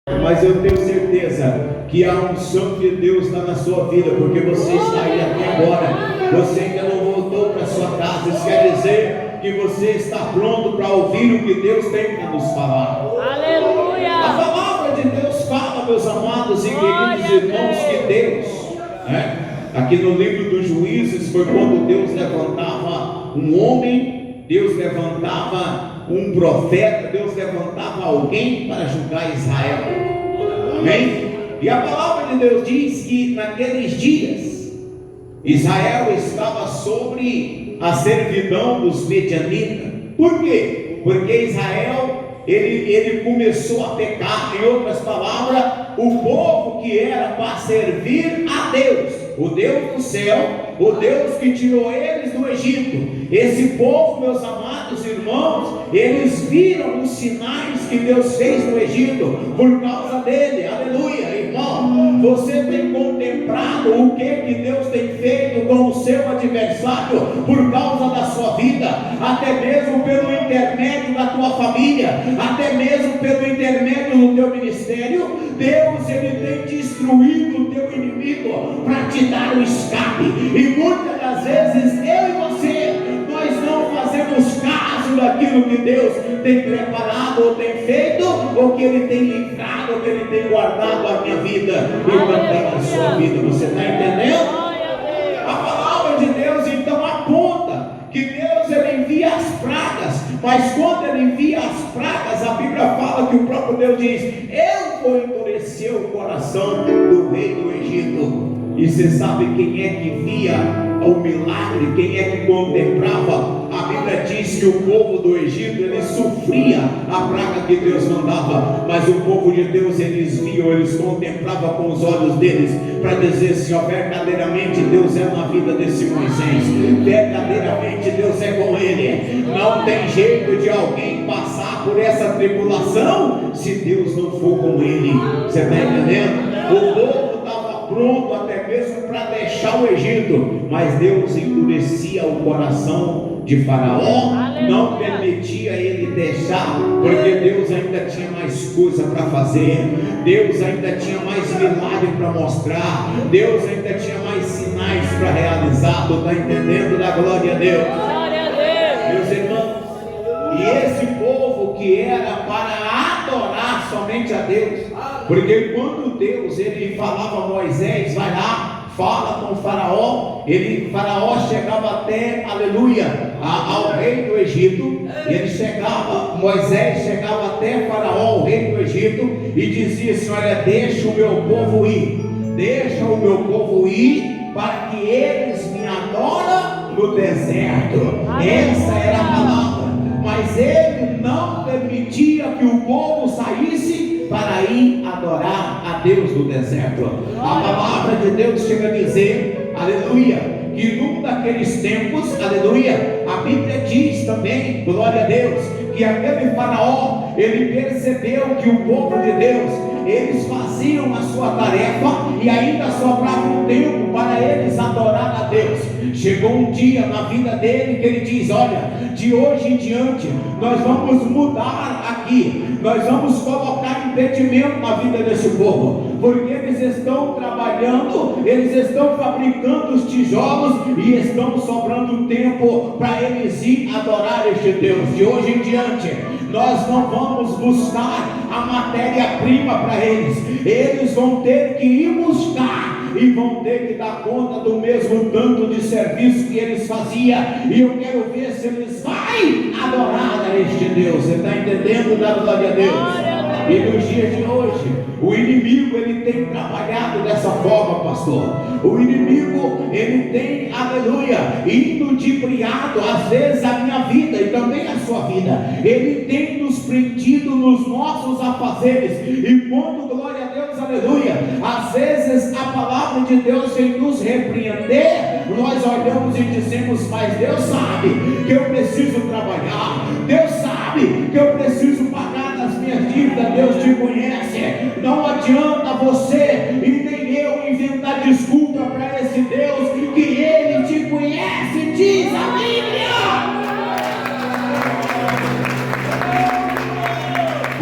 Mas eu tenho certeza que a unção de Deus está na sua vida, porque você está aí até agora, você ainda não voltou para sua casa. Isso quer dizer que você está pronto para ouvir o que Deus tem para nos falar. Aleluia! A palavra de Deus fala, meus amados e queridos irmãos, que Deus, aqui no livro dos Juízes, foi quando Deus levantava um homem, Deus levantava um profeta, Deus levantava alguém para julgar Israel. Amém? E a palavra de Deus diz que naqueles dias Israel estava sobre a servidão dos medianitas. Por quê? Porque Israel ele começou a pecar. Em outras palavras, o povo que era para servir a Deus, o Deus do céu, o Deus que tirou eles do Egito, esse povo, meus amados irmãos, eles viram os sinais que Deus fez no Egito por causa dele. Aleluia, irmão. Você tem contemplado o que Deus tem feito com o seu adversário por causa da sua vida, até mesmo pelo intermédio da tua família, até mesmo pelo intermédio do teu ministério. Deus, ele tem destruído o teu inimigo para te dar o escape. E muitas das vezes eu e você, nós não fazemos caso daquilo que Deus tem preparado ou tem feito, ou que ele tem livrado, ou que ele tem guardado a minha vida e também a sua vida. Você está entendendo? A palavra de Deus então aponta que Deus, ele envia as pragas, mas quando ele envia as pragas, a Bíblia fala que o próprio Deus diz: eu vou endurecer o coração do rei do Egito. E você sabe quem é que via o milagre, quem é que contemplava? A Bíblia diz que o povo do Egito, ele sofria a praga que Deus mandava, mas o povo de Deus, eles viam, eles contemplavam com os olhos deles, para dizer assim: ó, verdadeiramente Deus é na vida desse Moisés, verdadeiramente Deus é com ele. Não tem jeito de alguém passar por essa tribulação se Deus não for com ele. Você está entendendo? O povo estava pronto até mesmo para deixar o Egito, mas Deus endurecia o coração de Faraó, não permitia ele deixar, porque Deus ainda tinha mais coisa para fazer, Deus ainda tinha mais milagre para mostrar, Deus ainda tinha mais sinais para realizar. Tu está entendendo? Da glória a Deus. Glória a Deus. Meus irmãos, e esse povo que era para adorar somente a Deus, porque quando Deus, ele falava a Moisés: vai lá, fala com o Faraó, Faraó chegava até, aleluia, ao rei do Egito, ele chegava, Moisés chegava até Faraó, o rei do Egito, e dizia assim: olha, deixa o meu povo ir, deixa o meu povo ir, para que eles me adorem no deserto. Essa era a palavra, mas ele não permitia que o povo saísse para ir adorar a Deus no deserto. A palavra de Deus chega a dizer, aleluia, que num daqueles tempos, aleluia, a Bíblia diz também, glória a Deus, que aquele Faraó, ele percebeu que o povo de Deus, eles faziam a sua tarefa e ainda sobrava um tempo para eles adorar a Deus. Chegou um dia na vida dele que ele diz: olha, de hoje em diante nós vamos mudar aqui, nós vamos colocar impedimento na vida desse povo, porque eles estão trabalhando, eles estão fabricando os tijolos e estão sobrando tempo para eles ir adorar este Deus. De hoje em diante nós não vamos buscar a matéria-prima para eles, eles vão ter que ir buscar e vão ter que dar conta do mesmo tanto de serviço que eles faziam. E eu quero ver se eles vão adorar a este Deus. Você está entendendo? Da glória a Deus. E nos dias de hoje, o inimigo, ele tem trabalhado dessa forma, pastor. O inimigo, ele tem, aleluia, ludibriado às vezes a minha vida e também a sua vida. Ele tem nos prendido nos nossos afazeres. E quando, glória a Deus, aleluia, às vezes a palavra de Deus vem nos repreender, nós olhamos e dizemos: mas Deus sabe que eu preciso trabalhar, Deus sabe que eu preciso pagar as minhas dívidas, Deus te conhece. Não adianta você e nem eu inventar desculpa para esse Deus, que ele te conhece, diz a Bíblia.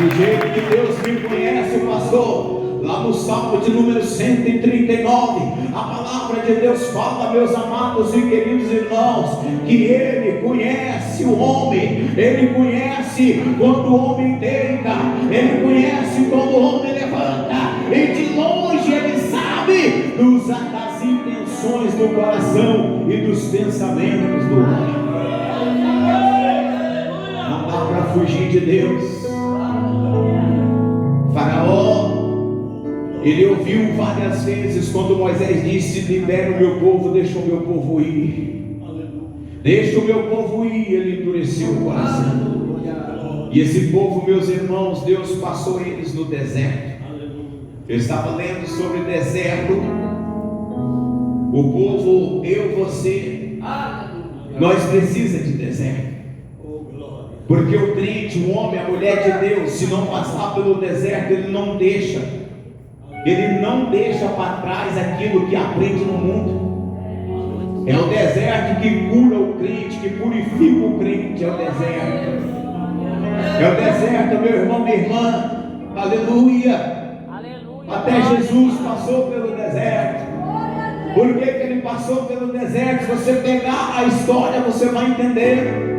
Do jeito que Deus me conhece, pastor. Lá no Salmo de número 139, a palavra de Deus fala, meus amados e queridos irmãos, que Ele conhece o homem, Ele conhece quando o homem deita, Ele conhece quando o homem levanta, e de longe Ele sabe das intenções do coração e dos pensamentos do homem. Não dá para fugir de Deus. Faraó, ele ouviu várias vezes quando Moisés disse: libera o meu povo, deixa o meu povo ir. Deixa o meu povo ir. Ele endureceu o coração. E esse povo, meus irmãos, Deus passou eles no deserto. Eu estava lendo sobre deserto. O povo, eu, você, nós precisamos de deserto. Porque o crente, o homem, a mulher de Deus, se não passar pelo deserto, ele não deixa. Ele não deixa para trás aquilo que aprende no mundo. É o deserto que cura o crente, que purifica o crente. É o deserto. É o deserto, meu irmão, minha irmã. Aleluia. Até Jesus passou pelo deserto. Por que ele passou pelo deserto? Se você pegar a história, você vai entender.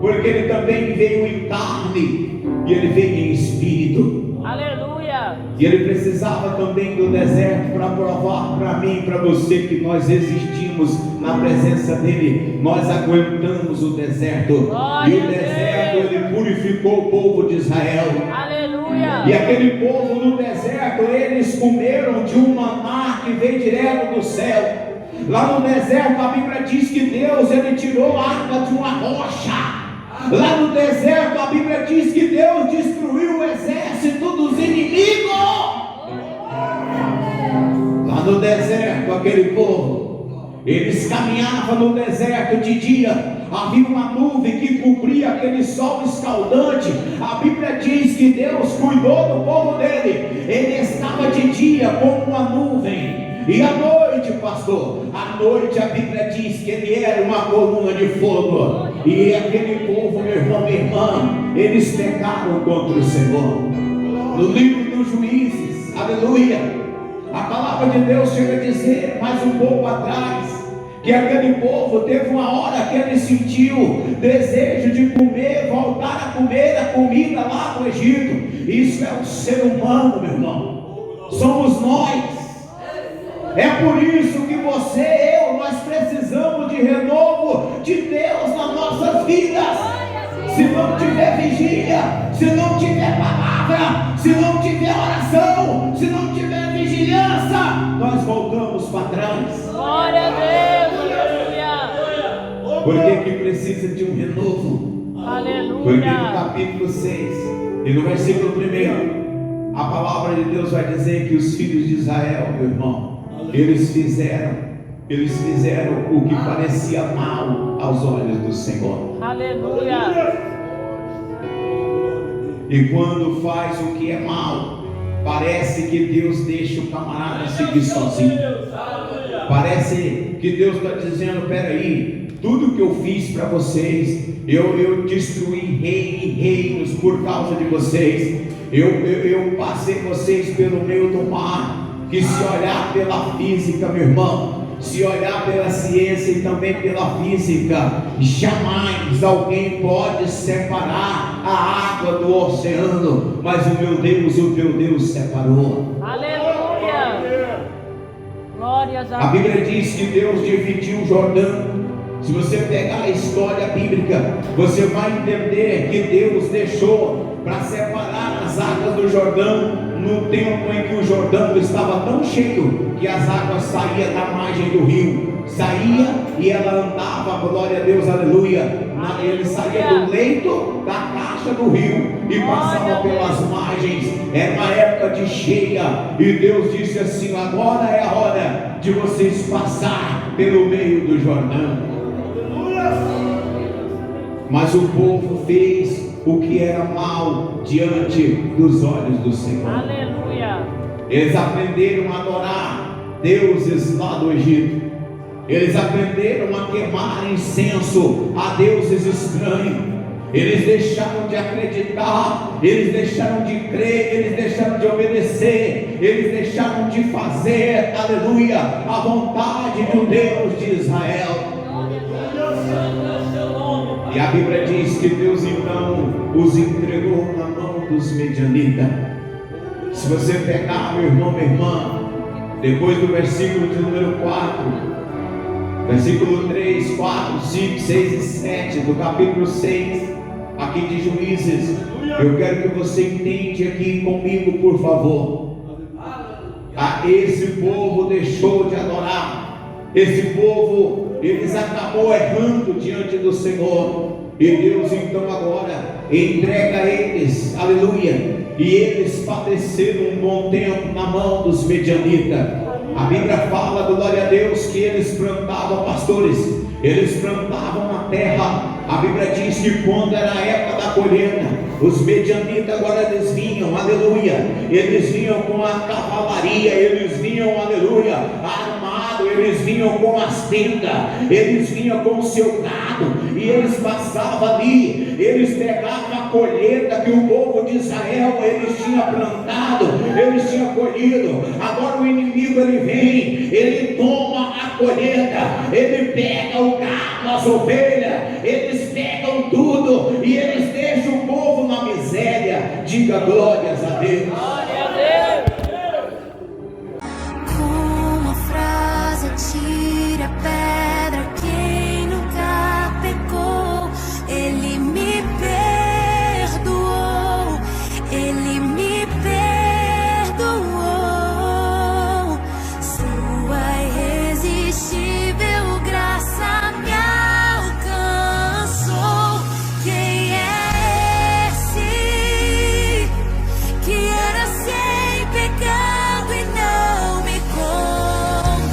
Porque ele também veio em carne e ele veio em espírito. Aleluia. E ele precisava também do deserto para provar para mim e para você que nós existimos na presença dele. Nós aguentamos o deserto. E o deserto, ele purificou o povo de Israel. Aleluia. E aquele povo no deserto, eles comeram de um maná que veio direto do céu. Lá no deserto a Bíblia diz que Deus, ele tirou água de uma rocha. Lá no deserto a Bíblia diz que Deus destruiu o exército dos inimigos. Lá no deserto aquele povo, eles caminhavam no deserto de dia. Havia uma nuvem que cobria aquele sol escaldante. A Bíblia diz que Deus cuidou do povo dele. Ele estava de dia como uma nuvem. E à noite, pastor, à noite a Bíblia diz que ele era uma coluna de fogo. E aquele povo, meu irmão, minha irmã, eles pecaram contra o Senhor. No livro dos Juízes, aleluia, a palavra de Deus chega a dizer, mais um pouco atrás, que aquele povo teve uma hora que ele sentiu desejo de comer, voltar a comer a comida lá do Egito. Isso é o ser humano, meu irmão. Somos nós. É por isso que você e eu, nós precisamos de renovo de Deus nas nossas vidas. Se não tiver vigília, se não tiver palavra, se não tiver oração, se não tiver vigilância, nós voltamos para trás. Glória a Deus, aleluia. Por que precisa de um renovo? Aleluia. Porque no capítulo 6 e no versículo 1, a palavra de Deus vai dizer que os filhos de Israel, meu irmão, eles fizeram o que parecia mal aos olhos do Senhor. Aleluia. E quando faz o que é mal, parece que Deus deixa o camarada seguir sozinho. Parece que Deus está dizendo: peraí, tudo que eu fiz para vocês, eu destruí reinos por causa de vocês. Eu passei vocês pelo meio do mar. Que se olhar pela física, meu irmão, se olhar pela ciência e também pela física, jamais alguém pode separar a água do oceano, mas o meu Deus, o teu Deus separou. Aleluia! Glórias a Deus. A Bíblia diz que Deus dividiu o Jordão. Se você pegar a história bíblica, você vai entender que Deus deixou para separar as águas do Jordão no tempo em que o Jordão estava tão cheio que as águas saíam da margem do rio, saía e ela andava, glória a Deus, aleluia. Ele saía do leito da caixa do rio e passava pelas margens. Era uma época de cheia e Deus disse assim: agora é a hora de vocês passar pelo meio do Jordão. Mas o povo fez o que era mal diante dos olhos do Senhor. Aleluia. Eles aprenderam a adorar deuses lá do Egito. Eles aprenderam a queimar incenso a deuses estranhos. eles deixaram de acreditar, eles deixaram de crer, eles deixaram de obedecer, eles deixaram de fazer, aleluia, a vontade do Deus de Israel. E a Bíblia diz que Deus então os entregou na mão dos medianitas. Se você pegar, meu irmão, minha irmã, depois do versículo de número 4, versículo 3, 4, 5, 6 e 7 do capítulo 6 aqui de Juízes, eu quero que você entenda aqui comigo, por favor. Esse povo deixou de adorar, esse povo, eles acabou errando diante do Senhor, e Deus então agora entrega a eles, aleluia, e eles padeceram um bom tempo na mão dos medianitas. A Bíblia fala, glória a Deus, que eles plantavam, pastores, eles plantavam a terra. A Bíblia diz que quando era a época da colheita, os medianitas agora eles vinham, aleluia, eles vinham com a cavalaria, eles vinham, aleluia, armado, eles vinham com as tendas, eles vinham com o seu gado, e eles passavam ali, eles pegavam a colheita que o povo de Israel, eles tinham plantado, eles tinham colhido. Agora o inimigo ele vem, ele toma a colheita, ele pega o gado, as ovelhas, eles pegam tudo e eles deixam o povo na miséria. Diga glórias a Deus. Glória a Deus. Com uma frase tira a pedra quem nunca pecou. Ele me perdoou, ele me perdoou. Sua irresistível graça me alcançou. Quem é esse que era sem pecado e não me condenou?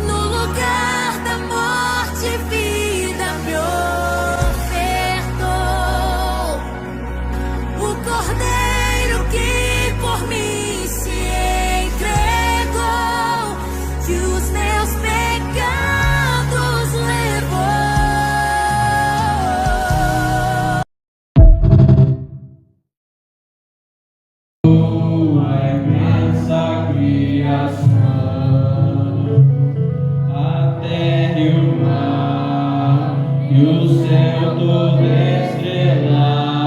No lugar da morte, vida me ofertou. O Cordeiro que por mim se entregou, que os meus pecados levou. Tua imensa criação, a terra e o mar, e o céu todo estrelado.